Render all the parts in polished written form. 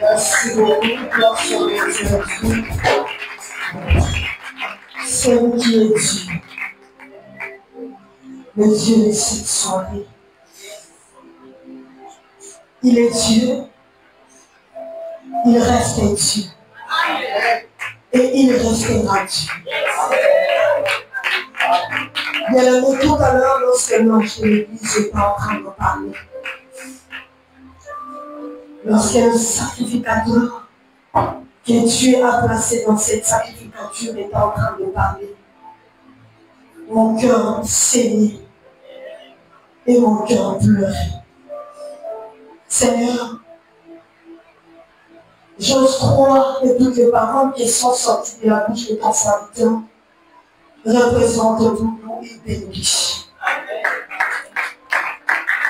Merci beaucoup, merci Jésus. C'est vous qui est Dieu. Le Dieu de cette soirée. Il est Dieu. Il reste Dieu. Et il restera Dieu. Bien aimé, tout à l'heure, lorsque l'ange de l'église était en train de parler, lorsque le sacrificateur que Dieu a placé dans cette sacrificature était en train de parler, mon cœur saignait et mon cœur pleurait. Seigneur, j'ose croire que toutes les paroles qui sont sorties de la bouche de ton serviteur représentent pour nous une bénédiction.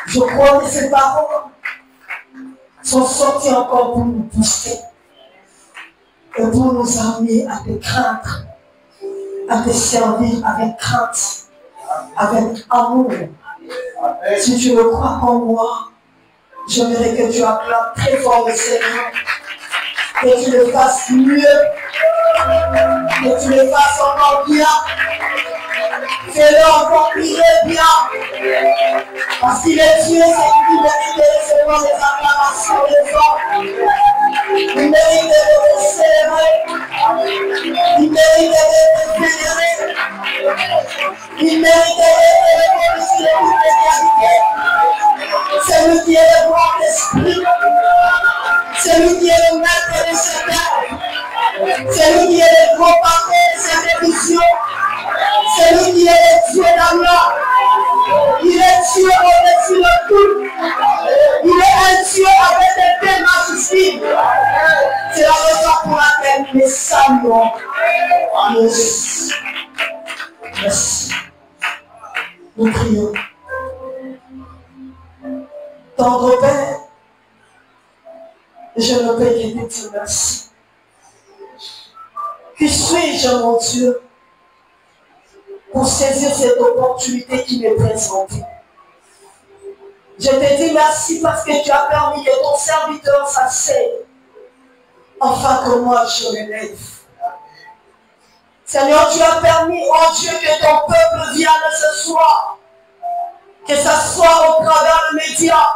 Je crois que ces paroles sont sorties encore pour nous pousser et pour nous amener à te craindre, à te servir avec crainte, avec amour. Si tu le crois en moi, j'aimerais que tu acclames très fort le Seigneur, que tu le fasses mieux, que tu le fasses encore bien, fais-le encore plus bien, parce qu'il est Dieu, c'est lui qui mérite de recevoir les acclamations des hommes. Il mérite de te célébrer, il mérite de te vénérer, il mérite de te reconnaître c'est lui qui est le grand esprit, c'est lui qui est le maître de cette terre, c'est lui qui est le grand parfait de cette vision, c'est lui qui est le Dieu d'amour, il est Dieu au-dessus de tout, il est un Dieu avec des thèmes majuscules, c'est la raison pour laquelle nous saluons. Merci. Merci. Nous prions. Tendre Père, je ne peux que te dire merci. Qui suis-je, mon Dieu, pour saisir cette opportunité qui m'est présentée? Je te dis merci parce que tu as permis que ton serviteur s'asseye, afin que moi je me lève. Seigneur, tu as permis, oh Dieu, que ton peuple vienne ce soir, que ce soit au travers des médias,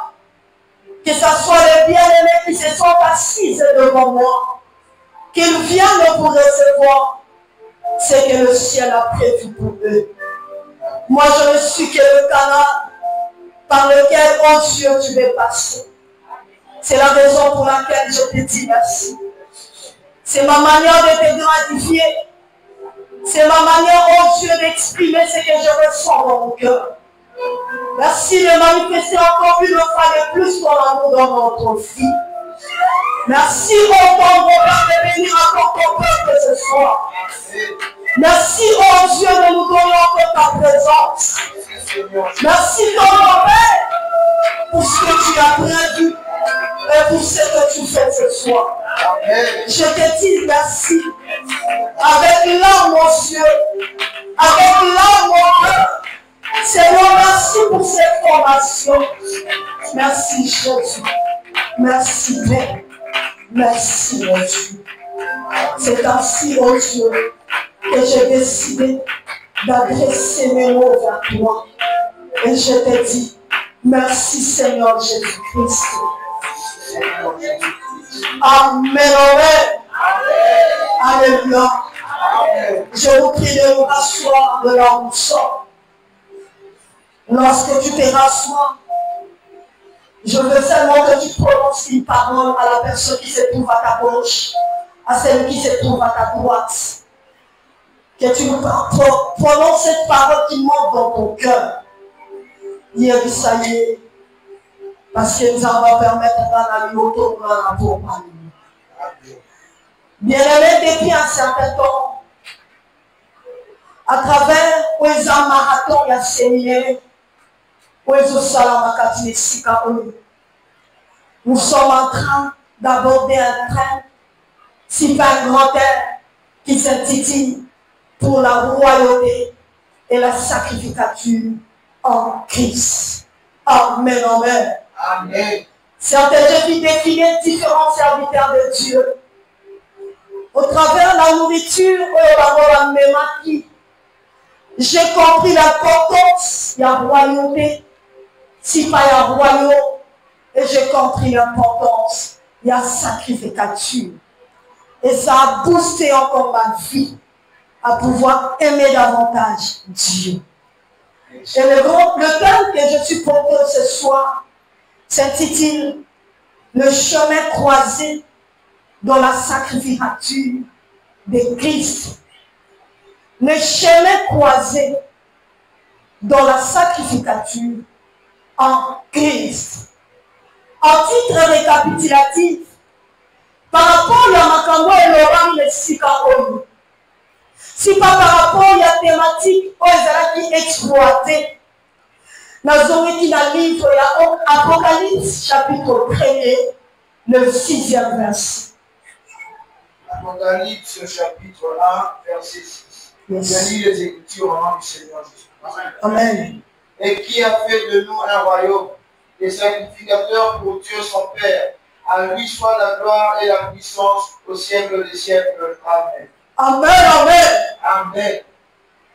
que ce soit les bien-aimés qui se sont assis devant moi, qu'ils viennent pour recevoir ce que le ciel a prévu pour eux. Moi, je ne suis que le canal par lequel, oh Dieu, tu veux passer. C'est la raison pour laquelle je te dis merci. C'est ma manière de te gratifier. C'est ma manière, oh Dieu, d'exprimer ce que je ressens dans mon cœur. Merci de manifester encore une fois de plus ton amour dans notre vie. Merci autant, mon Père, de bénir encore ton peuple ce soir. Merci, oh Dieu, de nous donner encore ta présence. Merci, ton Père, pour ce que tu as prévu et pour ce que tu fais ce soir. Je te dis merci. Avec l'âme, mon Dieu, avec l'âme, mon cœur. Seigneur, merci pour cette formation. Merci, Jésus. Merci, Père. Merci, mon Dieu. C'est ainsi, oh Dieu, que j'ai décidé d'adresser mes mots vers toi. Et je te dis, merci, Seigneur Jésus-Christ. Amen, amen. Alléluia. Je vous prie de vous rasseoir de là où nous sommes. Lorsque tu te rassois, je veux seulement que tu prononces une parole à la personne qui se trouve à ta gauche, à celle qui se trouve à ta droite. Que tu prononces cette parole qui monte dans ton cœur. Hier, ça y est, parce que nous allons permettre à la auto pour parler. Bien-aimé, depuis un certain temps, à travers les marathons et les séminaires, nous sommes en train d'aborder un train, si pas un grand air, qui s'intitule pour la royauté et la sacrificature en Christ. Amen, amen. Amen. Certains, j'ai pu défiler différents serviteurs de Dieu. Au travers de la nourriture, j'ai compris l'importance de la royauté. Si pas la royauté, et j'ai compris l'importance de la sacrificature. Et ça a boosté encore ma vie à pouvoir aimer davantage Dieu. Et le thème que je suis porté ce soir s'intitule Le chemin croisé dans la sacrificature de Christ. Le chemin croisé dans la sacrificature en Christ. En titre récapitulatif, par rapport à Makambo et Laurent Messikaoui, si pas par rapport à la thématique qui exploité, nous avons été dans le livre de Apocalypse, chapitre 1er, le 6e verset. Apocalypse, chapitre 1, verset 6. Yes. Je lis les Écritures au nom du Seigneur Jésus. Amen. Et qui a fait de nous un royaume, des sacrificateurs pour Dieu son Père. À lui soit la gloire et la puissance au siècle des siècles. Amen. Amen, amen. Amen.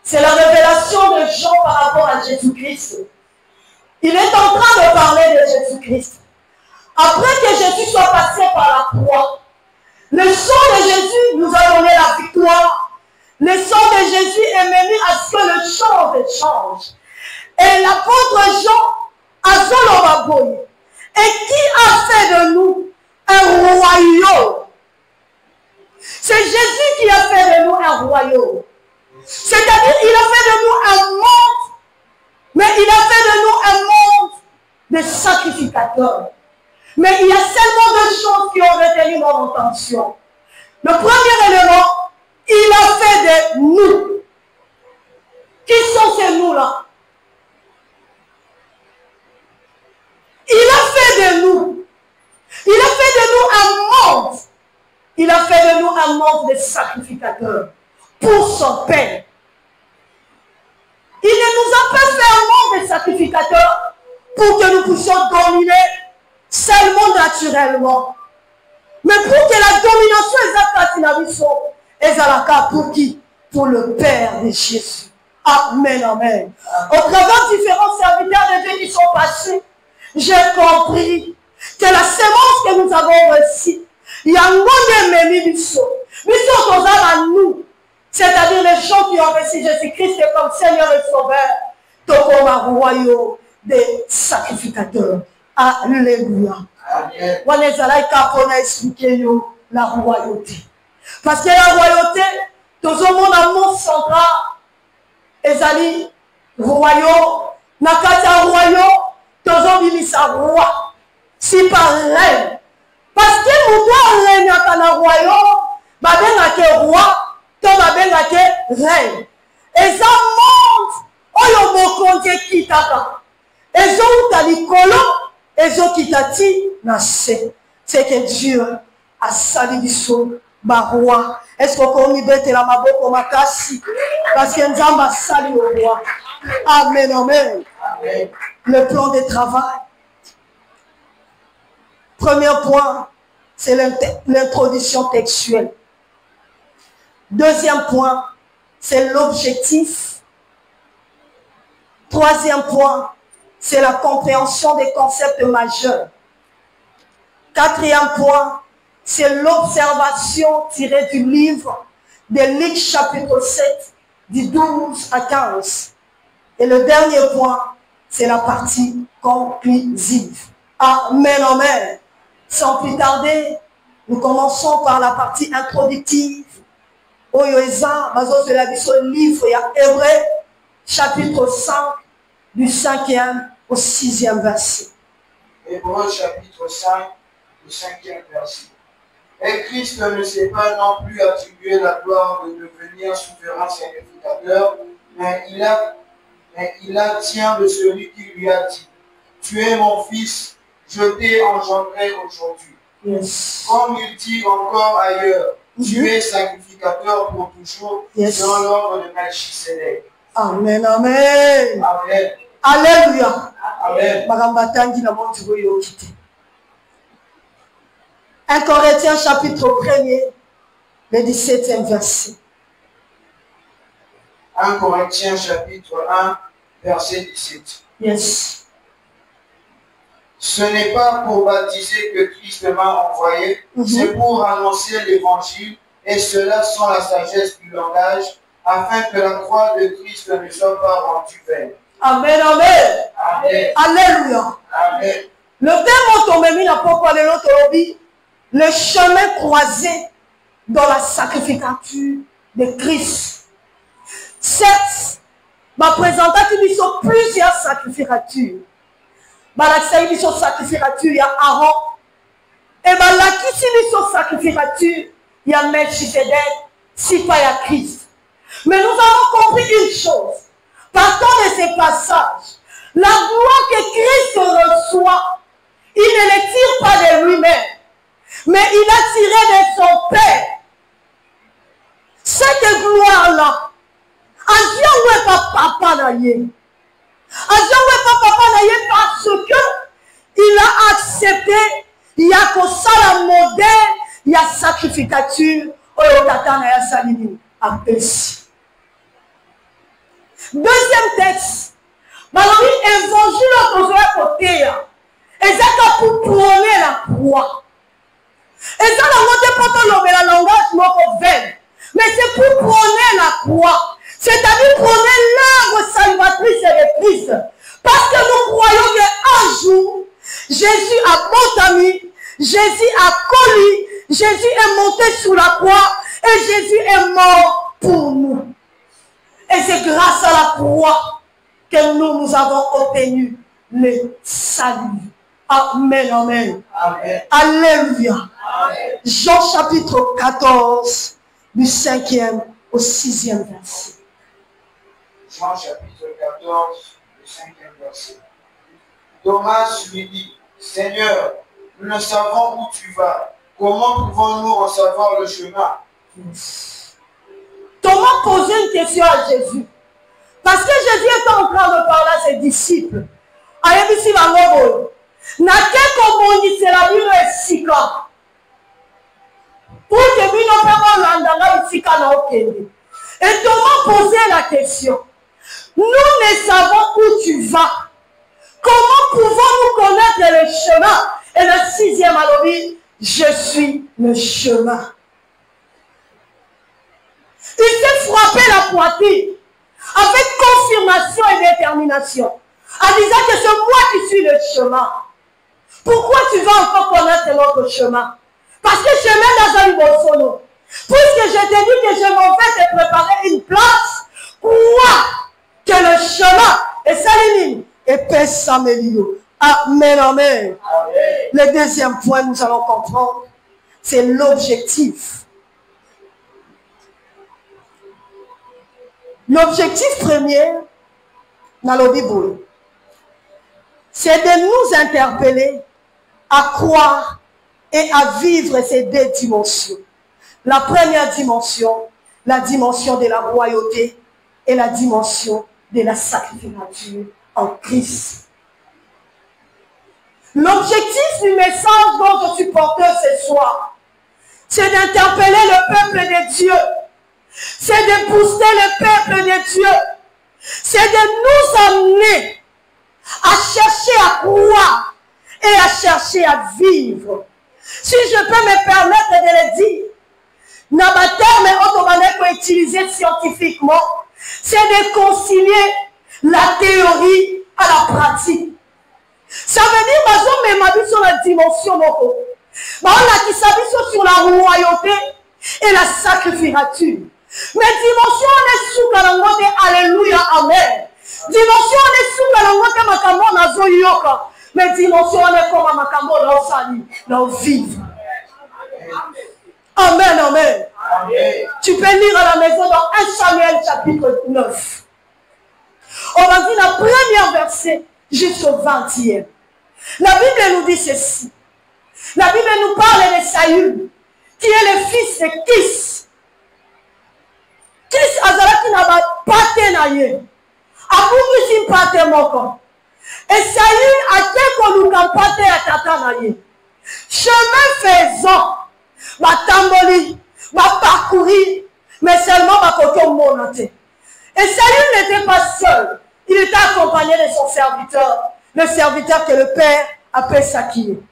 C'est la révélation de Jean par rapport à Jésus-Christ. Il est en train de parler de Jésus-Christ. Après que Jésus soit passé par la croix, le sang de Jésus nous a donné la victoire. Le sang de Jésus est venu à ce que le chose change. Et l'apôtre Jean a Zolobaboy. Et qui a fait de nous un royaume? C'est Jésus qui a fait de nous un royaume. C'est-à-dire, il a fait de nous un monde, mais il a fait de nous un monde de sacrificateurs. Mais il y a seulement deux choses qui ont retenu mon attention. Le premier élément, il a fait de nous. Qui sont ces nous-là? Il a fait de nous. Il a fait de nous un monde. Il a fait de nous un monde de sacrificateurs pour son Père. Il ne nous a pas fait un monde de sacrificateurs pour que nous puissions dominer seulement naturellement. Mais pour que la domination est pour qui? Pour le Père de Jésus. Amen, amen. Au travers de différents serviteurs de Dieu qui sont passés, j'ai compris que la sémence que nous avons reçue, il y a un monde de nous à nous, c'est-à-dire les gens qui ont reçu Jésus-Christ comme Seigneur et Sauveur, comme un royaume des sacrificateurs. Alléluia. On est allé pour expliquer la royauté. Parce que la royauté, tout le monde a mon central, ezali royaume, nakata royaume, tout le monde a roi. Si par reine. Parce que nous devons régner dans le royaume, nous roi, nous devons reine. Et ça monte, on y a beaucoup de qui t'attend. Et ça, on a dit et ça qui t'a dit, c'est que Dieu a sali son roi. Est-ce qu'on y bête la maboko makasi? Parce que nous avons sali au roi. Amen, amen. Amen. Le plan de travail. Premier point, c'est l'introduction textuelle. Deuxième point, c'est l'objectif. Troisième point, c'est la compréhension des concepts majeurs. Quatrième point, c'est l'observation tirée du livre de Luc chapitre 7, du 12 à 15. Et le dernier point, c'est la partie conclusive. Amen, amen. Sans plus tarder, nous commençons par la partie introductive. Oyoeza, bazo de la vision livre, il y a Hébreux, chapitre 5, du 5e au 6e verset. Hébreux, chapitre 5, du 5e verset. Et Christ ne s'est pas non plus attribué la gloire de devenir souverain sacrificateur, mais il la tient de celui qui lui a dit: Tu es mon fils, je t'ai engendré aujourd'hui. Yes. Comme il dit encore ailleurs, tu es sacrificateur pour toujours, dans l'ordre de Melchisédek. Amen, amen. Amen. Alléluia. Amen. Magambatangi na monti goyo kiti. 1 Corinthiens chapitre 1er, le 17e verset. 1 Corinthiens chapitre 1, verset 17. Yes. Ce n'est pas pour baptiser que Christ m'a envoyé, c'est pour annoncer l'évangile, et cela sans la sagesse du langage, afin que la croix de Christ ne soit pas rendue vaine. Amen, amen. Amen. Alléluia. Amen. Le thème automemi n'a pas parlé l'autre, le chemin croisé dans la sacrificature de Christ. Certes, ma présentation, il y a plusieurs sacrificatures. Il y a sacrificature, il y a Aaron. Et là, qui il y a sacrificature, il y a Melchizedek, si pas il y a Christ. Mais nous avons compris une chose. Partant de ces passages, la gloire que Christ reçoit, il ne les tire pas de lui-même, mais il a tiré de son Père. Cette gloire-là, parce que il a accepté, il y a que ça la modèle, il y a sacrificature, deuxième texte, évangile au côté, et ça pour prôner la croix. Et ça la langage mais c'est pour prôner la croix. C'est-à-dire prôner l'œuvre salvatrice de Christ. Parce que nous croyons qu'un jour, Jésus a monté, Jésus a connu, Jésus est monté sous la croix et Jésus est mort pour nous. Et c'est grâce à la croix que nous avons obtenu le salut. Amen, amen. Amen. Alléluia. Amen. Jean chapitre 14, du 5e au 6e verset. Jean chapitre 14, le 5e verset. Thomas lui dit, Seigneur, nous ne savons où tu vas. Comment pouvons-nous en savoir le chemin? Thomas posait une question à Jésus. Parce que Jésus était en train de parler à ses disciples. Et Thomas posait la question. Nous ne savons où tu vas. Comment pouvons-nous connaître le chemin? Et le 6e alors dit, je suis le chemin. Il s'est frappé la poitrine avec confirmation et détermination, en disant que c'est moi qui suis le chemin. Pourquoi tu vas encore connaître notre chemin? Parce que chemin dans un bon. Puisque je t'ai dit que je m'en vais te préparer une place, crois que le chemin est saline et paix s'améliore. Amen, amen. Amen. Le deuxième point, nous allons comprendre, c'est l'objectif. L'objectif premier dans la Bible, c'est de nous interpeller à croire et à vivre ces deux dimensions. La première dimension, la dimension de la royauté et la dimension de la sacrificature en Christ. L'objectif du message dont je suis porteur ce soir, c'est d'interpeller le peuple de Dieu. C'est de booster le peuple de Dieu. C'est de nous amener à chercher à croire et à chercher à vivre. Si je peux me permettre de le dire, dans ma terme qu'on utiliser scientifiquement, c'est de concilier la théorie à la pratique. Ça veut dire que je sur la dimension qui s'habille sur la royauté et la sacrificature. Mais dimension on est sous la langue, alléluia, amen. Dimension on est sous la langue, makambo nazo yoka. Mais dimension on est comme makambo na osali, na vivre. Amen, amen. Amen. Tu peux lire à la maison dans 1 Samuel chapitre 9. On va dire la première verset jusqu'au 20e. La Bible nous dit ceci. La Bible nous parle de Saül, qui est le fils de Kis. Kis azalaki na ba pate na ye. Abungisi mpate moko. Et Saül a te koluka mpate ya tata na ye. Chemin faisant, ma tamboli, ma parcourir, mais seulement ma côté au monde. Et Saül n'était pas seul. Il était accompagné de son serviteur, le serviteur que le Père appelle Sakine.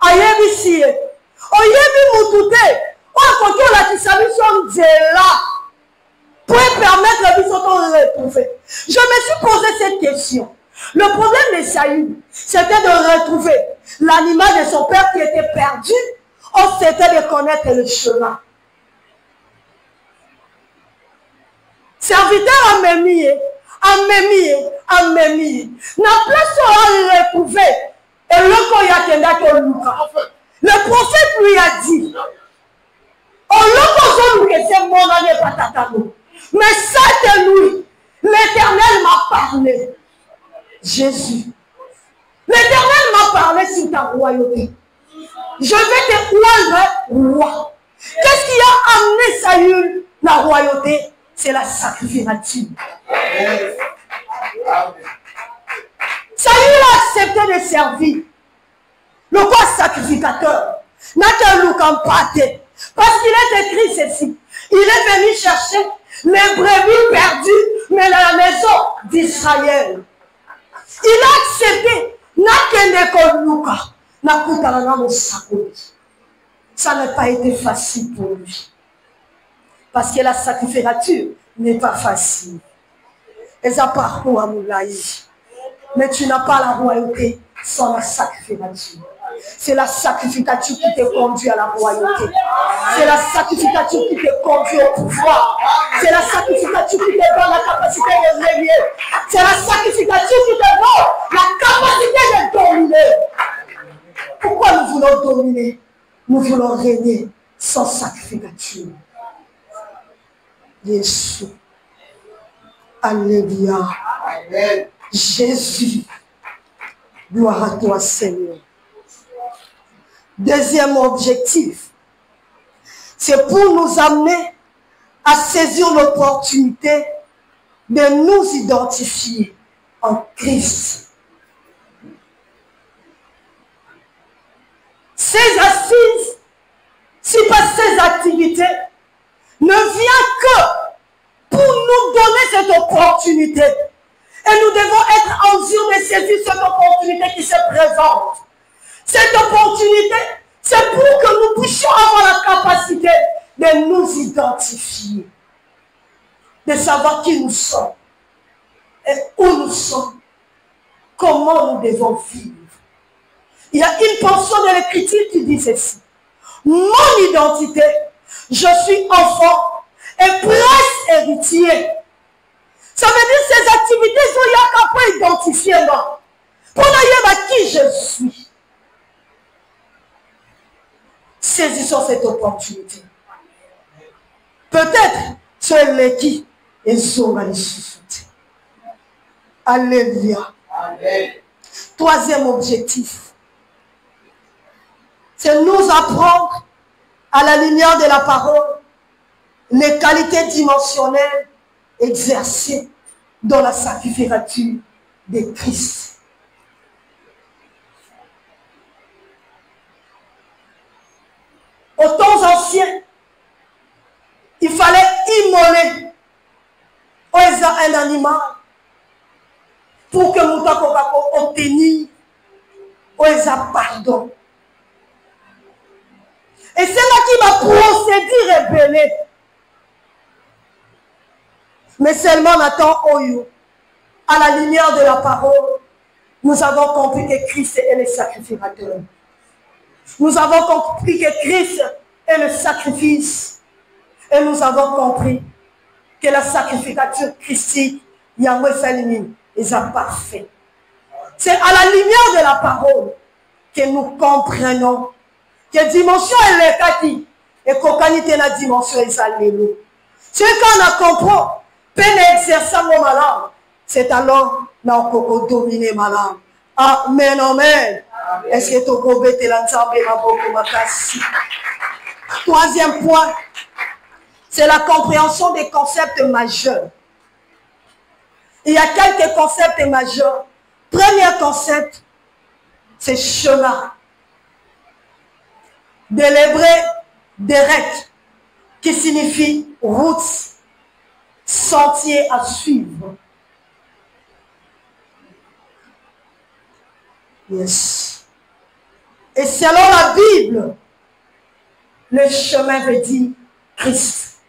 Ayebi siye, oyebi mutute, oakoki olakisa biso nzela pour permettre à biso de retrouver. Je me suis posé cette question. Le problème de Saül, c'était de retrouver l'animal de son père qui était perdu, ou c'était de connaître le chemin. Serviteur Amémie, n'a place à retrouver. Et le prophète lui a dit, mais ça de lui, l'Éternel m'a parlé. Jésus. L'Éternel m'a parlé sur ta royauté. Je vais te rendre roi. Qu'est-ce qui a amené Saül la royauté? C'est la sacrificature. Saül a accepté de servir. Le roi sacrificateur n'a qu'un loup en pâté. Parce qu'il est écrit ceci. Il est venu chercher les brebis perdues, mais dans la maison d'Israël. Il a accepté. Ça n'a pas été facile pour lui. Parce que la sacrificature n'est pas facile. Et ça parcourt à Moulaï. Mais tu n'as pas la royauté sans la sacrificature. C'est la sacrificature qui te conduit à la royauté. C'est la sacrificature qui te conduit au pouvoir. C'est la sacrificature qui te donne la capacité de régner. C'est la sacrificature qui te donne la capacité de dominer. Pourquoi nous voulons dominer? Nous voulons régner sans sacrificature. Jésus. Alléluia. Amen. Jésus. Gloire à toi, Seigneur. Deuxième objectif, c'est pour nous amener à saisir l'opportunité de nous identifier en Christ. Ces assises, si pas ces activités, ne viennent que pour nous donner cette opportunité. Et nous devons être en mesure de saisir cette opportunité qui se présente. Cette opportunité, c'est pour que nous puissions avoir la capacité de nous identifier, de savoir qui nous sommes et où nous sommes, comment nous devons vivre. Il y a une portion de l'Écriture qui dit ceci. Mon identité, je suis enfant et prince héritier. Ça veut dire que ces activités sont pas identifiées, non. Pour dire qui je suis. Saisissons cette opportunité. Peut-être c'est l'équipe et son magnifique. Alléluia. Troisième objectif, c'est nous apprendre à la lumière de la parole les qualités dimensionnelles exercées dans la sacrificature de Christ. Aux temps anciens, il fallait immoler un animal pour que nous puissions obtenir un pardon. Et c'est là qui va procéder révélé. Mais seulement Nathan Oyo, à la lumière de la parole, nous avons compris que Christ est le sacrificateur. Nous avons compris que Christ est le sacrifice. Et nous avons compris que la sacrificature christique, Yahweh Salimine, est parfait. C'est à la lumière de la parole que nous comprenons que dimension est l'écati et qu'aucune la dimension est alléluia. C'est quand on a compris, peine exercer mon malade, c'est alors qu'on a dominé malade. Amen, amen. Est-ce que tu as compris l'ensemble de ma beaucoup de troisième point, c'est la compréhension des concepts majeurs. Il y a quelques concepts majeurs. Premier concept, c'est chemin. de l'hébreu Derek, qui signifie route, sentier à suivre. Yes. Et selon la Bible, le chemin veut dire Christ.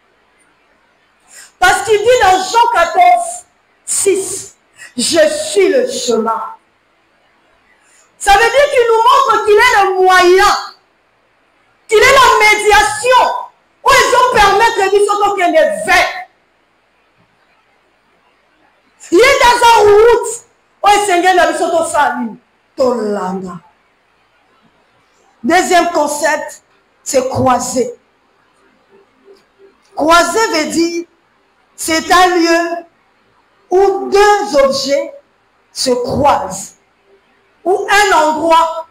Parce qu'il dit dans Jean 14, 6, je suis le chemin. Ça veut dire qu'il nous montre qu'il est le moyen, qu'il est la médiation, où ils ont permis de dire ce qu'il est fait. Il est dans sa route, où il Seigneur a vu son salut, Tolanda. Deuxième concept, c'est croiser. Croiser veut dire, c'est un lieu où deux objets se croisent, ou un endroit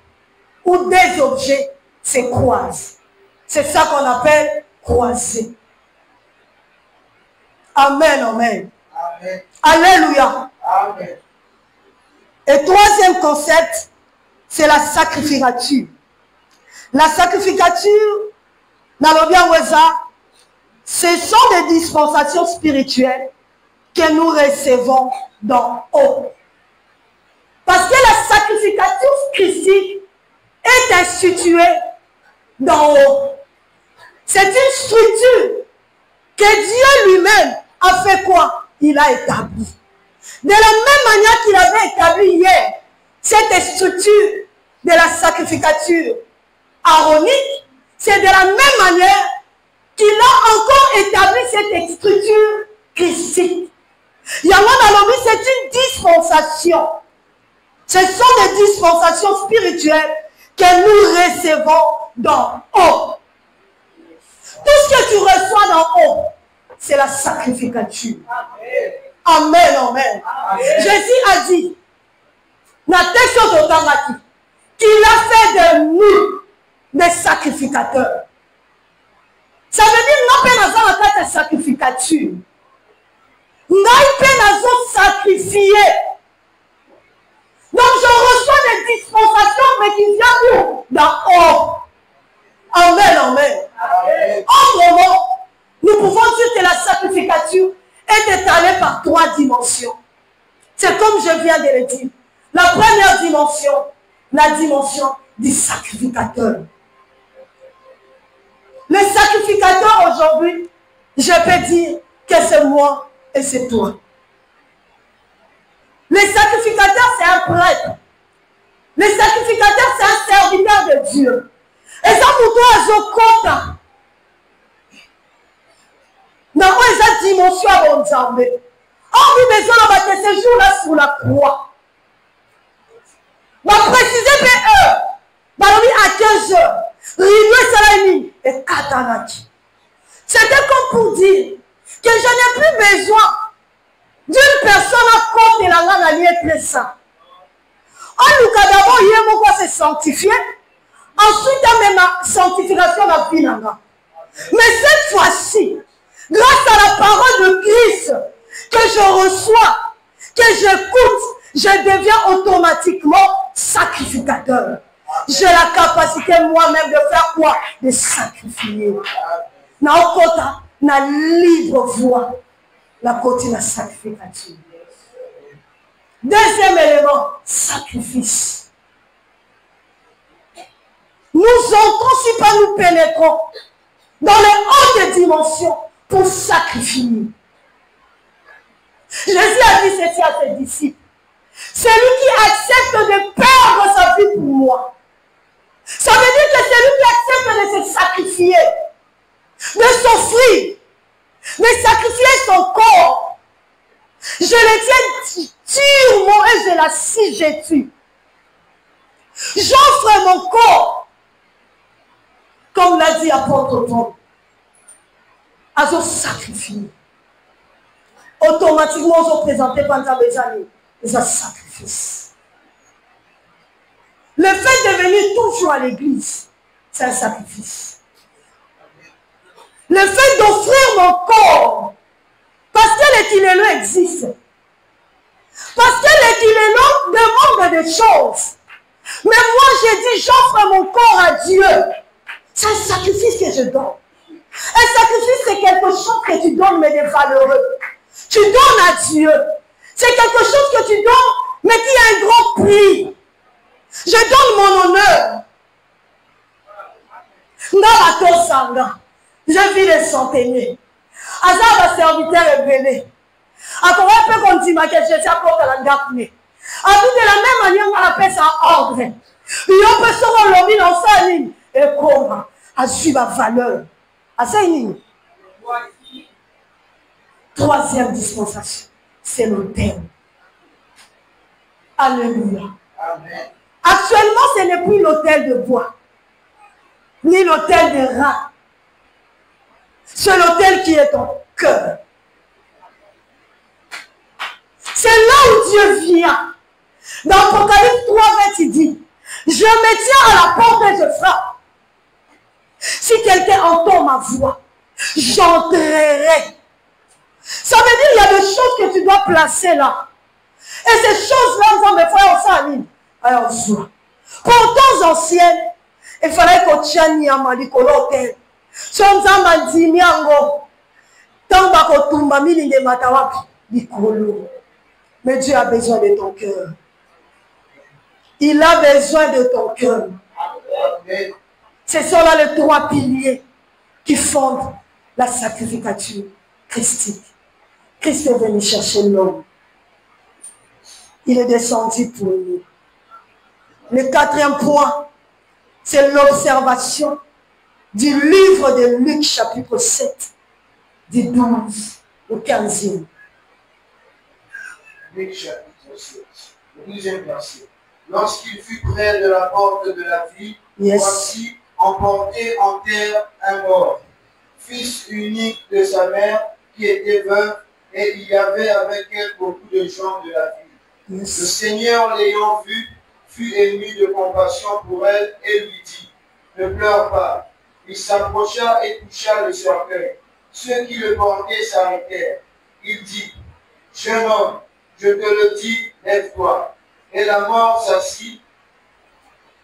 où des objets se croisent. C'est ça qu'on appelle croiser. Amen, amen. Amen. Alléluia. Amen. Et troisième concept, c'est la sacrificature. La sacrificature, dans le bien Weza, ce sont des dispensations spirituelles que nous recevons d'en haut. Parce que la sacrificature christique est instituée d'en haut. C'est une structure que Dieu lui-même a fait quoi? Il a établi. De la même manière qu'il avait établi hier cette structure de la sacrificature aronique, c'est de la même manière qu'il a encore établi cette structure christique. Yahweh c'est une dispensation. Ce sont des dispensations spirituelles que nous recevons d'en haut. Tout ce que tu reçois d'en haut, c'est la sacrificature. Amen, amen. Jésus a dit, qu'il a fait de nous des sacrificateurs. Ça veut dire non pas dans la sacrificature. Nous pas sacrifier. Donc je reçois des dispensations, mais qui viennent d'où? D'en haut. Amen, amen. Autrement, nous pouvons dire que la sacrificature est étalée par trois dimensions. C'est comme je viens de le dire. La première dimension, la dimension du sacrificateur. Le sacrificateur aujourd'hui, je peux dire que c'est moi et c'est toi. Le sacrificateur, c'est un prêtre. Le sacrificateur, c'est un serviteur de Dieu. Et ça pour toi, je compte. Dans cette dimension à mon Dieu. On dit besoin de ce jour-là sur la croix. On va préciser que eux, à 15 heures, Rivière Salami et Katanaki. C'était comme pour dire que je n'ai plus besoin d'une personne à côté de la langue alliée ça. En nous cas d'abord, il y a beaucoup se sanctifier. Ensuite, il y a même la sanctification de la vie. Mais cette fois-ci, grâce à la parole de Christ que je reçois, que j'écoute, je deviens automatiquement sacrificateur. J'ai la capacité moi-même de faire quoi? De sacrifier. Na libre voix. La côté de la sacrificature. Deuxième élément, sacrifice. Nous entrons si pas nous pénétrons dans les hautes dimensions pour sacrifier. Jésus a dit ceci à ses disciples. Celui qui accepte de perdre sa vie pour moi. Ça veut dire que celui qui accepte de se sacrifier, de s'offrir, de sacrifier son corps. Je le tiens durement et je l'assujettis. J'offre mon corps, comme l'a dit apôtre Paul, à se sacrifier. Automatiquement, on se présente pendant les années, les sacrifices. Le fait de venir toujours à l'église, c'est un sacrifice. Le fait d'offrir mon corps, parce que l'équilibre existe, parce que l'équilibre demande des choses. Mais moi, j'ai dit, j'offre mon corps à Dieu. C'est un sacrifice que je donne. Un sacrifice, c'est quelque chose que tu donnes, mais de valeureux. Tu donnes à Dieu. C'est quelque chose que tu donnes, mais qui a un grand prix. Je donne mon honneur. Je vis les centeniers. Azar, serviteur révélé. Après, on peut continuer que je suis à porte à la gapne. À tout de la même manière, on appelle ça ordre. Et on peut se relever dans sa ligne. Et comment? À suivre la valeur. À sa ligne. Troisième dispensation, c'est l'autel. Alléluia. Amen. Actuellement, ce n'est plus l'autel de bois, ni l'autel de rats. C'est l'autel qui est ton cœur. C'est là où Dieu vient. Dans Apocalypse 3, il dit, je me tiens à la porte et je frappe. Si quelqu'un entend ma voix, j'entrerai. Ça veut dire qu'il y a des choses que tu dois placer là. Et ces choses-là, mes frères, on s'aligne. Alors, pour temps anciens, il fallait qu'on tienne à Malikolote. Si on s'en dit, Niango, tant que tu m'as mis les matawapi, Nikolo. Mais Dieu a besoin de ton cœur. Il a besoin de ton cœur. Ce sont là les trois piliers qui fondent la sacrificature christique. Christ est venu chercher l'homme. Il est descendu pour nous. Le quatrième point, c'est l'observation du livre de Luc chapitre 7, du 12 au 15e. Luc chapitre 7, le 12e verset. Lorsqu'il fut près de la porte de la ville, voici emporté en terre un mort, fils unique de sa mère qui était veuve, et il y avait avec elle beaucoup de gens de la ville. Le Seigneur l'ayant vue, fut ému de compassion pour elle et lui dit, ne pleure pas. Il s'approcha et toucha le cercueil. Ceux qui le portaient s'arrêtèrent. Il dit, jeune homme, je te le dis, lève-toi. Et la mort s'assit,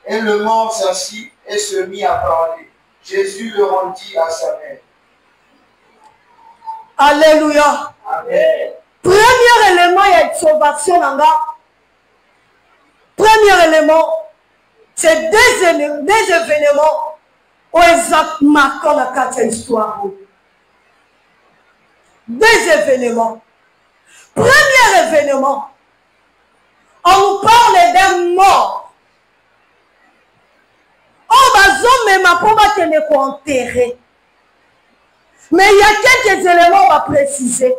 et le mort s'assit et se mit à parler. Jésus le rendit à sa mère. Alléluia. Amen. Premier élément, il y a une sauvation là. Premier élément, c'est des événements où exact marquent la carte histoire. Des événements. Premier événement, on nous parle d'un mort. On va zommer ma pauvre tenir qu'on enterrer. Mais il y a quelques éléments à préciser.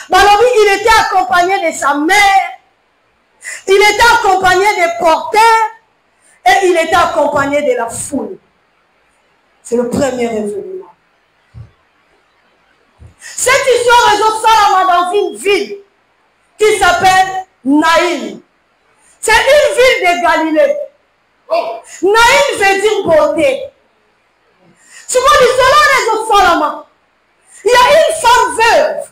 Il était accompagné de sa mère, il était accompagné des porteurs et il était accompagné de la foule. C'est le premier événement. Cette histoire résout ça dans une ville qui s'appelle Naïm. C'est une ville de Galilée. Naïm veut dire beauté. Si vous dites cela, il y a une femme veuve.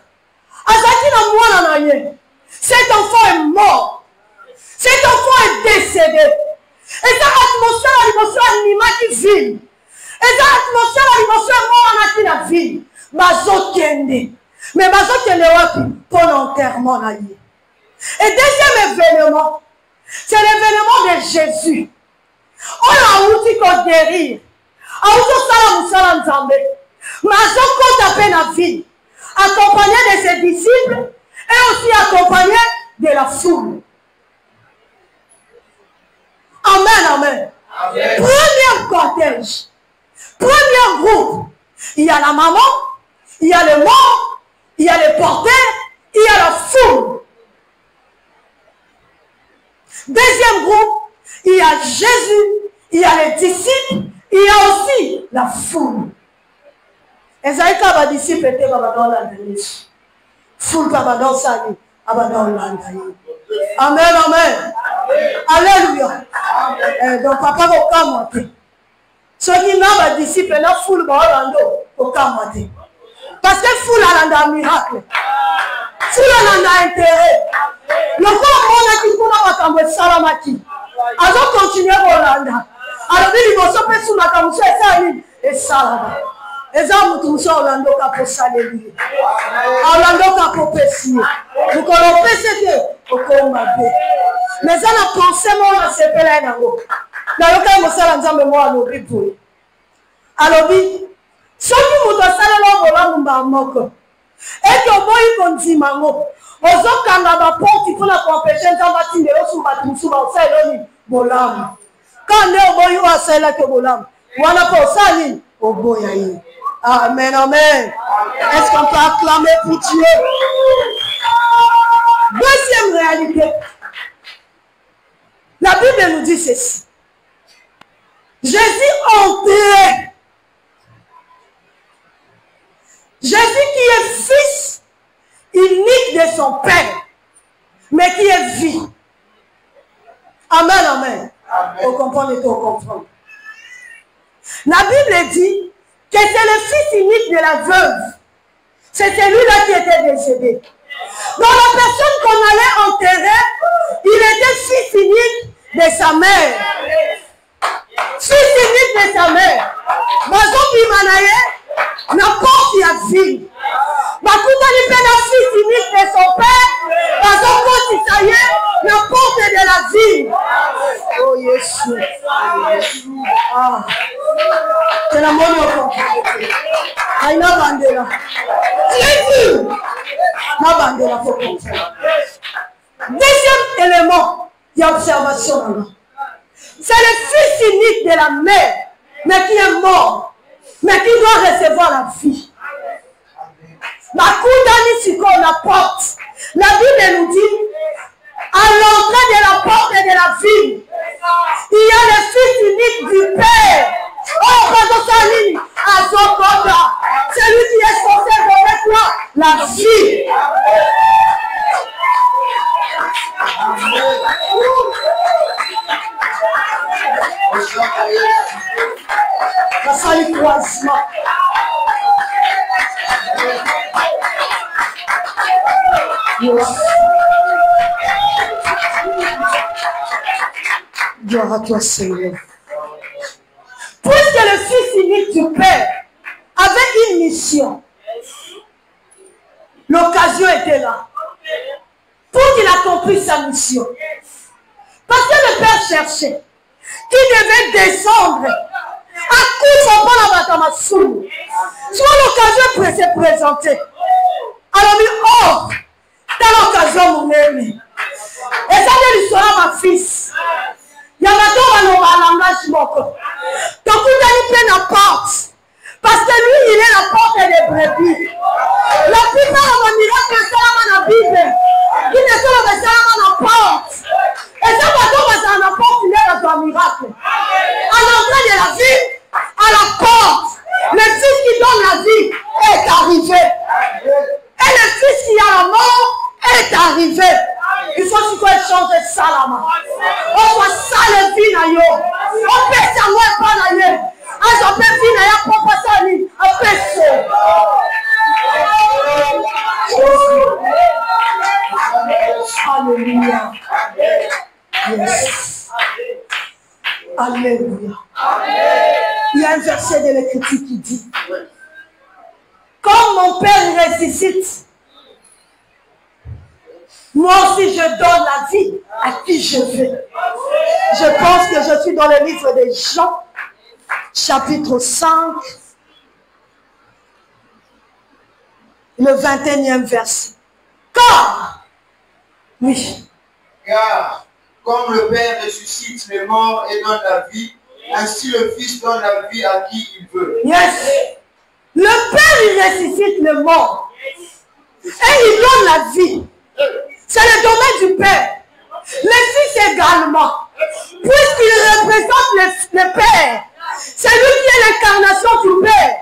Cet enfant est mort. Cet enfant est décédé. Et cette atmosphère animale qui vit. Et cette atmosphère mort qui la vie. Mais pour l'enterrement. Et deuxième événement, c'est l'événement de Jésus. On a outil qu'on guérit. Accompagné de ses disciples et aussi accompagné de la foule. Amen, amen. Amen. Premier cortège, premier groupe, il y a la maman, il y a les morts, il y a les porteurs, il y a la foule. Deuxième groupe, il y a Jésus, il y a les disciples, il y a aussi la foule. Et ça y est, quand les disciples étaient dans la Jésus. Foule dans sa vie, amen, amen. Alléluia. Donc, papa, au cas monté. Ceux qui n'ont des disciples, la foule va au cas monté. Parce que foule a un miracle. Foule a un intérêt. Le corps, on a dit qu'on a entendu Salamaki. Alors, continuez Rolanda. Alors, il va se sous la camoufle et ça. Et ça, vous tous, Orlando Capo Salébi. Orlando Capo Pessi. Vous connaissez que au combat. Mais ça n'a pensé, moi, c'est pas là. Dans le cas où ça l'a dit, moi, nous répondons. Alors, ceux qui vous donnent ça, là, on va et que vous voyez qu'on dit, maman, aux autres, quand on va porter, il faut la compétition, on va tirer sur la trousse, on va faire le bolam. Quand on est au boyau, on va faire le bolam. On a pas ça, au boyau. Amen, amen. Est-ce qu'on peut acclamer pour Dieu? Deuxième réalité. La Bible nous dit ceci. Jésus entrait. Jésus qui est fils unique de son Père, mais qui est vie. Amen, amen. On comprend et on comprend. La Bible dit que c'est le fils unique de la veuve. C'est celui-là qui était décédé. Dans la personne qu'on allait enterrer, il était fils unique de sa mère. Fils unique de sa mère. N'importe qui a vie. Il fils unique de son père. Ça y est, n'importe de la vie. Oh Jésus. Ah. C'est la monnaie au fond. Aïna bandela. Jésus. Ma bandela faut comprendre. Deuxième élément d'observation. C'est le fils unique de la mère, mais qui est mort, mais qui doit recevoir la vie. La porte. La Bible nous dit, à l'entrée de la porte de la ville, il y a le fils unique du Père. Oh, Patosaline, à Zokoda, celui qui est censé donner quoi? La vie. La salle croisement. Gloire à toi, Seigneur. Puisque le fils unique du Père avait une mission, l'occasion était là pour qu'il accomplisse sa mission. Parce que le Père cherchait qui devait descendre à coup son bon abatamassou. Soit l'occasion s'est présentée. Alors, oh, dans l'occasion, mon ami. Et ça, il sera ma fils. Il y a un langage moko. Donc, vous allez prendre la porte. Parce que lui, il est la porte des brebis. La plupart de miracles, c'est dans la Bible. Qui ne sont pas dans la porte. Et ça, dans la porte, il est dans un miracle. À l'entrée de la vie, à la porte, le fils qui donne la vie est arrivé. Et le fils qui a la mort est arrivé. Il faut qu'il change ça là. On voit ça le vie na yo. On peut savoir pas na yo. On peut vie na yo pour passer à lui. On peut ça. Alléluia. Yes. Alléluia. Il y a un verset de l'Écriture qui dit: comme mon Père ressuscite, moi aussi je donne la vie à qui je veux. Je pense que je suis dans le livre de Jean, chapitre 5, le 21e verset. Car, oui. Car, comme le Père ressuscite les morts et donne la vie, ainsi le Fils donne la vie à qui il veut. Yes. Le Père, il ressuscite les morts. Et il donne la vie. C'est le domaine du Père. Le Fils également. Puisqu'il représente le Père. C'est lui qui est l'incarnation du Père.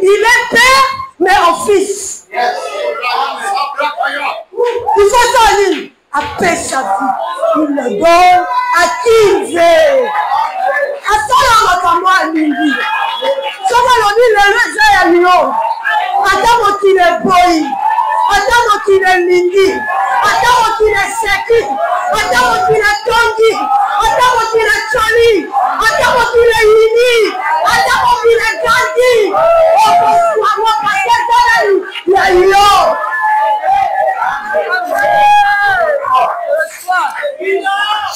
Il est Père, mais en Fils. Yes. Il faut ça dire. Après sa vie, il le donne à qui il veut. À ça, on va pas moi, Lindi. Ça va le dire, le jeu à Lyon. Attends, qu'il est boy. Attends, qu'il est Lindi. Attends, mokili eseki, ata mokili atondi, ata mokili acholi, ata mokili yini, ata mokili agandi, okosuamo pasetana ya yo.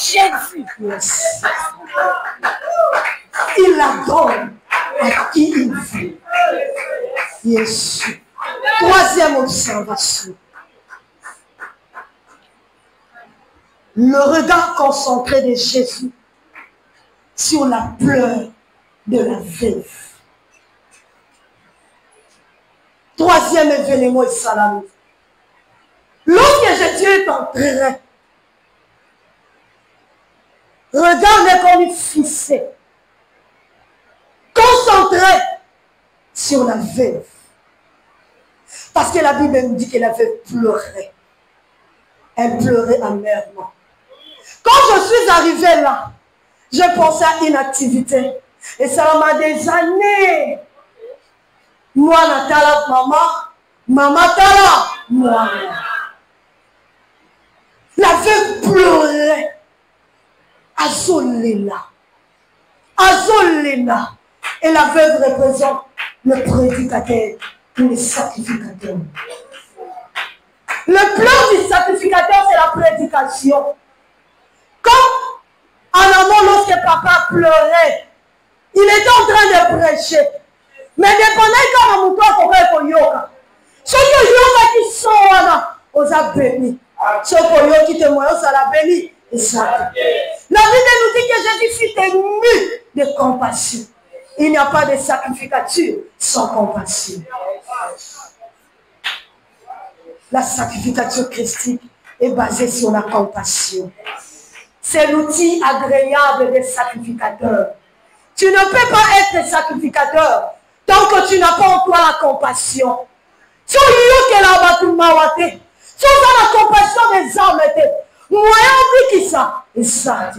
Jésus, yes. Il la donne à qui il veut. Yes. Troisième observation. Le regard concentré de Jésus sur la pleure de la veuve. Troisième événement est salamé. Lorsque Jésus est entré, regardez comme il fixé, concentré sur la veuve. Parce que la Bible nous dit que la veuve pleurait. Elle pleurait amèrement. Quand je suis arrivée là, j'ai pensé à une activité. Et ça m'a des années. Moi, Natala, maman Tala, moi. La veuve pleurait. Azoléna. Azoléna. Et la veuve représente le prédicateur, le sacrificateur. Le plan du sacrificateur, c'est la prédication. Comme en amont, lorsque papa pleurait, il était en train de prêcher. Mais dépendant quand mon toit pour yoga. Ceux qui yoga qui sont là, aux a béni. Ceux qui témoignent, ça l'a béni. Et ça. La Bible nous dit que Jésus fut ému de compassion. Il n'y a pas de sacrificature sans compassion. La sacrificature christique est basée sur la compassion. C'est l'outil agréable des sacrificateurs. Tu ne peux pas être sacrificateur tant que tu n'as pas en toi la compassion. Tu as la compassion des âmes. Moyen qui ça. Et ça.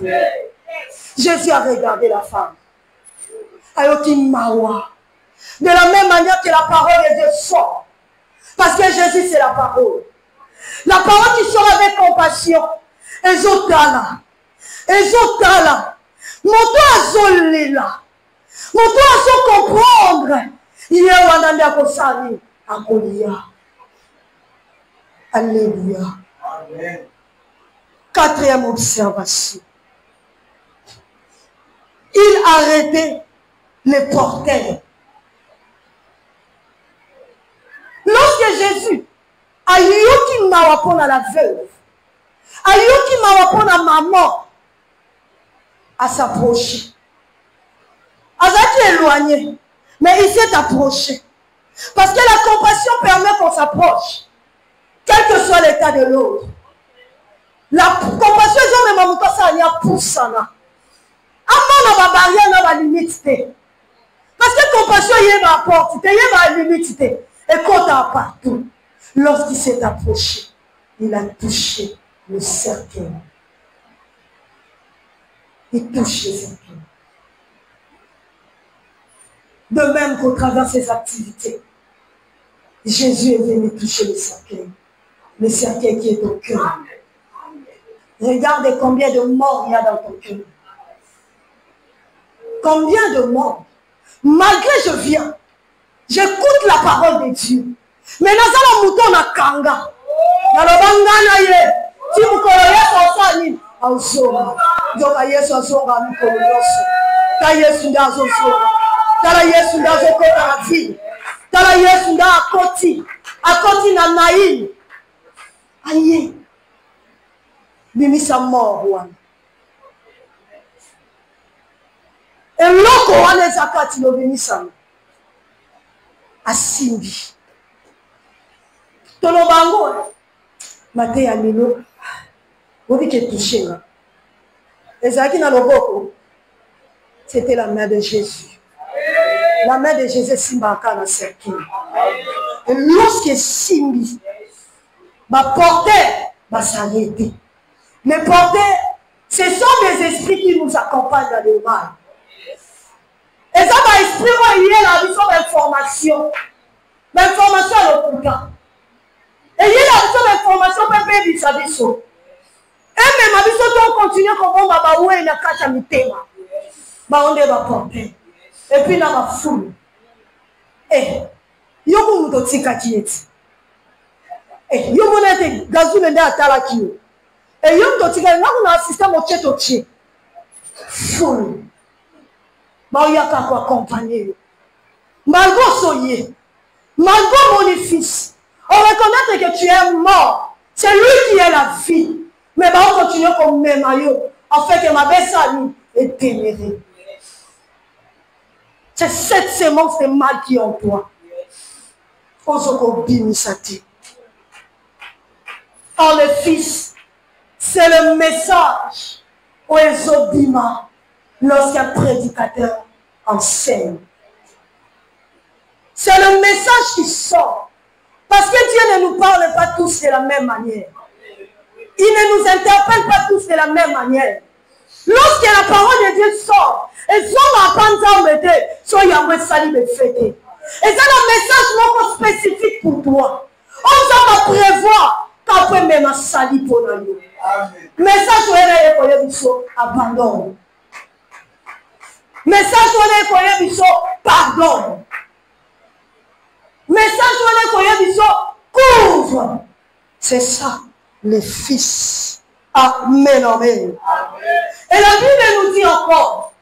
Jésus a regardé la femme. De la même manière que la parole de Dieu sort. Parce que Jésus, c'est la parole. La parole qui sort avec compassion. Ezotala. Ezotala. Moto azolela. Moto azo comprendre. Il y a un akosani. Akolia. Alléluia. Amen. Quatrième observation. Il arrêtait les porteurs. Lorsque Jésus a eu qui m'a répondu à la veuve, a eu qui m'a répondu à maman, à s'approcher. A été éloigné, mais il s'est approché. Parce que la compassion permet qu'on s'approche, quel que soit l'état de l'autre. La compassion, c'est même un ça y a pour ça. Avant, on a barrière, on a limite. Parce que compassion, il y a ma porte, il y a ma limite. Et quand on a partout, lorsqu'il s'est approché, il a touché le cercueil. Il touche le cercueil. De même qu'au travers de ses activités, Jésus est venu toucher le cercueil qui est au cœur. Regarde combien de morts il y a dans ton cœur. Combien de morts. Malgré je viens, j'écoute la parole de Dieu. Mais dans la mouton na kanga. Dans le bangana ye. Si vous connaissez son famille, en soma. Donc à Yesu en soma nous connaissons. Ta Yesu dans son soma. Ta Yesu dans son côté à la vie. Ta Yesu dans à côté na naïm. Aïe. Bimisa mort wana. Et loko wana zakati no bimisa. Asimbi. Tolobango. Mate ya milo. Obi ke touché là. Ezaki na loboko. C'était la main de Jésus. La main de Jésus simbaka na cercueil. Et lorsque simbi ma portée va s'arrêter. Les porteurs, ce sont des esprits qui nous accompagnent dans le mal. Et ça va esprit il y a la vision d'information. L'information est le programme. Et il y a la vision d'information, même sa vision. continuer kobomba bawe na kata mitema baonde baporte et puis na bafoule yoko muto tikaki eti yo mona ete gazule nde atalaki yo yo muto tikaki ngaku na système ocheto tie foule baoyaka koaccompagne yo malgré soye malgré mon fils on reconnaît que tu es mort c'est lui qui est la vie mais on continue comme même en fait que ma belle salut est ténérée. C'est cette sémence de mal qui est en toi. Or le fils, c'est le message au Ezobima lorsqu'un prédicateur enseigne. C'est le message qui sort. Parce que Dieu ne nous parle pas tous de la même manière. Il ne nous interpelle pas tous de la même manière. Lorsque la parole de Dieu sort, et son apprendre mettre, soit Yahweh Salim est fêté. Et c'est un message spécifique pour toi. On va prévoir qu'après même un salut pour nous. Message où elle est abandon. Message où elle est pardon. Message où elle est couvre. C'est ça. Les fils. Amen, amen. Et la Bible nous dit encore,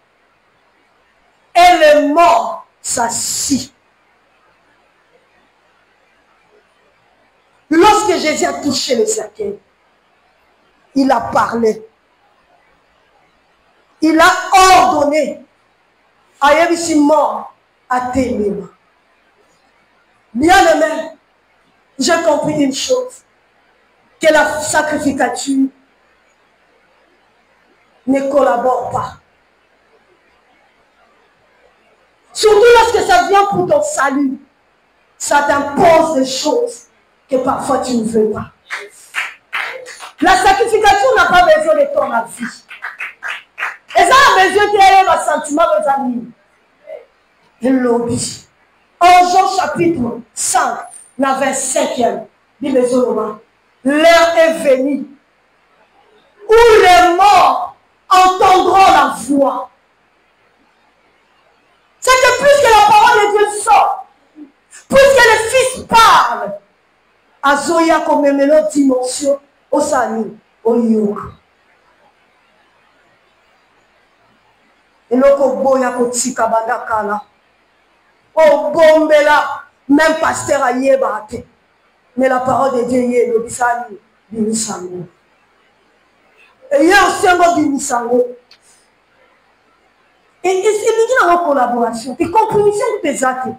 et les morts s'assit. Lorsque Jésus a touché les cercueils, il a parlé. Il a ordonné à Yébissi mort à témoin. Bien aimé, j'ai compris une chose. Que la sacrificature ne collabore pas. Surtout lorsque ça vient pour ton salut, ça t'impose des choses que parfois tu ne veux pas. La sacrification n'a pas besoin de ton avis. Et ça a besoin de un sentiment de amis. Et l'objet. En Jean chapitre 5, la 25e, dit les Zoroma. L'heure est venue où les morts entendront la voix. C'est que plus que la parole de Dieu sort, plus que le Fils parle, à Zoya comme une autre dimension, au salut, au yoga. Et l'autre boya kotika bandakala, au bombela, même pasteur a yébate. Mais la parole de Dieu est le bisani, bimisango. Et il y a aussi un bimisango. Et il y a une collaboration, une compromission de tes actes.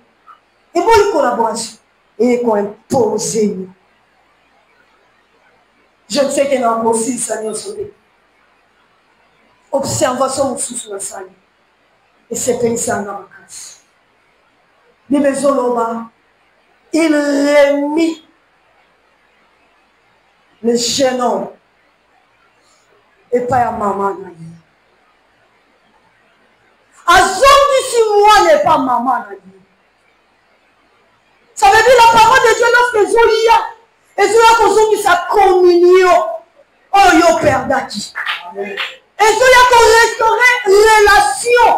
Et bon, une collaboration. Et qu'on impose. Je ne sais qu'il y a aussi le Seigneur sauvé. Observation sous le salut. Et c'est un sang dans la casse. Les maisons là-bas, il remit le jeune homme et pas à maman. Si moi n'est pas maman. Ça veut dire la parole de Dieu lorsque Zolia et Zolia qui sa communion. Oh yo père d'Aki. Et Zolia qui restaurer relation.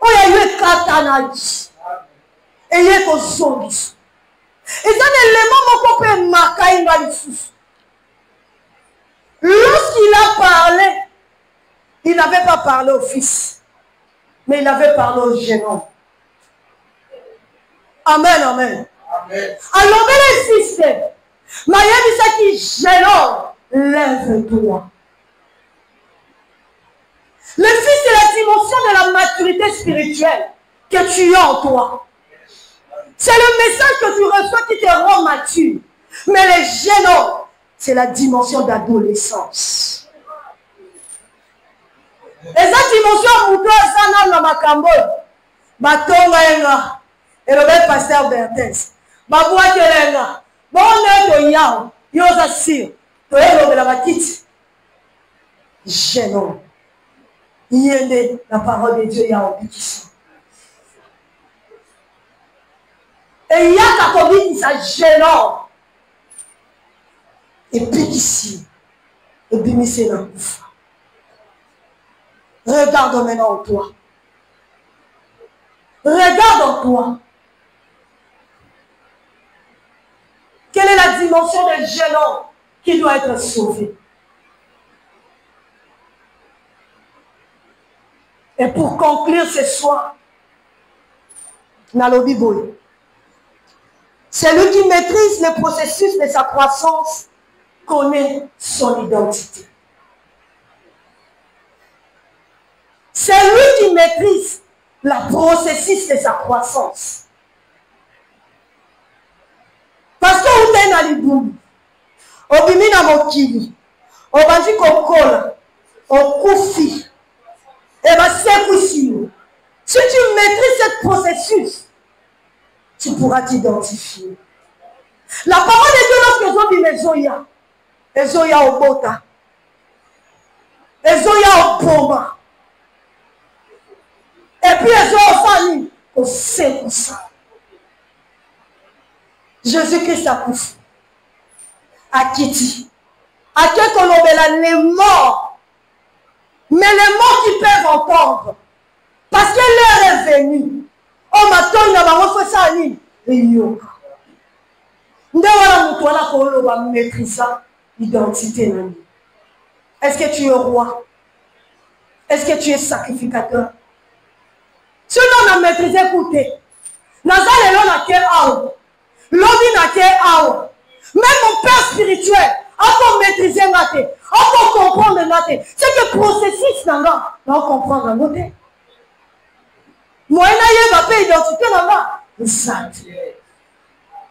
Oh yo katanagi. Et yo ko zongi. Et ça l'élément mon copain makaïma l'issous. Lorsqu'il a parlé, il n'avait pas parlé au fils, mais il avait parlé au jeune homme. Amen, amen. Amen. Alors, mes fils, Maïa dit ça qui jeune homme, lève-toi. Le fils, c'est la dimension de la maturité spirituelle que tu as en toi. C'est le message que tu reçois qui te rend mature. Mais les jeunes hommes, c'est la dimension d'adolescence. Et cette dimension, Mouto Sana Namakambo, Batonga Enga, et le bel pasteur Bertens, Baboua Kelenga, Bon Nego Yao, Yosa Sir, Toelo de la Batite, jeune homme, Yende, la parole de Dieu Yao Bikissa. Et Yaka Kobi dit ça, jeune homme. Et puis ici, et puis c'est la bouffe. Regarde maintenant en toi. Regarde en toi. Quelle est la dimension des jeunes hommes qui doit être sauvé? Et pour conclure ce soir, Nalobi Boy, celui qui maîtrise le processus de sa croissance connaît son identité. Celui qui maîtrise le processus de sa croissance. Parce que vous êtes dans l'Iboum, au Bimina Mokili, au Bandi Kokola, au Koufi, et bien c'est aussi. Si tu maîtrises ce processus, tu pourras t'identifier. La parole de Dieu, lorsque ils ont au Bota, ils ont au Poma, et puis ils ont au famille, au Sekoussa. Jésus-Christ a couffé. À Kiti. À quel qu'on appelle les morts. Mais les morts qui peuvent entendre. Parce que l'heure est venue. Oh, maintenant, il n'a pas fait ça. Il va maîtriser l'identité. Est-ce que tu es roi? Est-ce que tu es sacrificateur? Si on a maîtrisé, écoutez. Nazal est là, l'homme n'a qu'un. Même mon père spirituel, on peut maîtriser ma tête, on peut comprendre ma tête. C'est que le processus n'a pas, on comprend ma tête. Moi, je n'ai pas identité là-bas. Exact.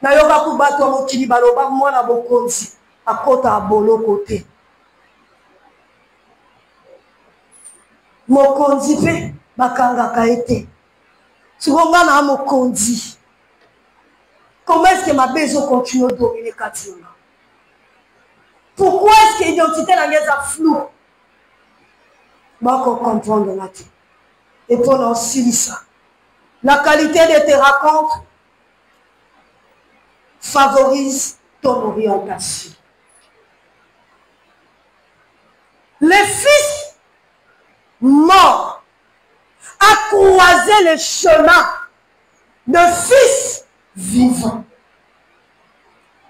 Na yoka kubato mokili baloba mwana bokonzi akota abolo côté. Mokonzi pe bakanga kaete. Souvent na mokonzi. Comment est-ce que ma besoin continue de dominer Katina? Pourquoi est-ce que l'identité est floue? Je vais comprendre la tête. Et pour aussi ça, la qualité de tes rencontres favorise ton orientation. Le fils mort a croisé le chemin de fils vivant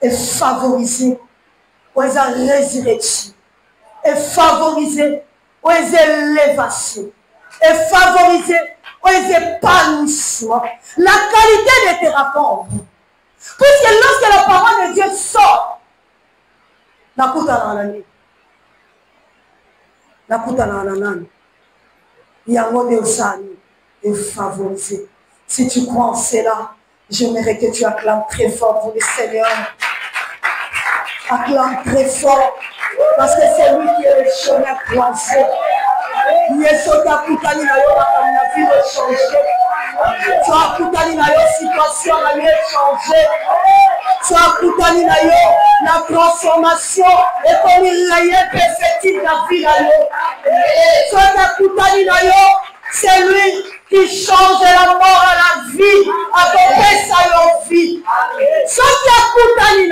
et favoriser la résurrection et favoriser l'élévation et favoriser l'épanouissement, la qualité de tes rencontres. Puisque lorsque la parole de Dieu sort, la et favoriser. Si tu crois en cela, j'aimerais que tu acclames très fort pour le Seigneur. Acclame très fort. Parce que c'est lui qui est le chemin croisé. Il est sauté à Koutani, la vie de changer. Tu as Koutani, la situation, la vie de changer. Tu as Koutani, la transformation. Et comme il est perfectible, la vie d'ailleurs. Tu as Koutani, c'est lui qui change la mort à la vie, à donner sa vie. Ce qui a Koutani,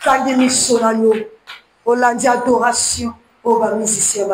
quand il est sur la adoration, au musicien,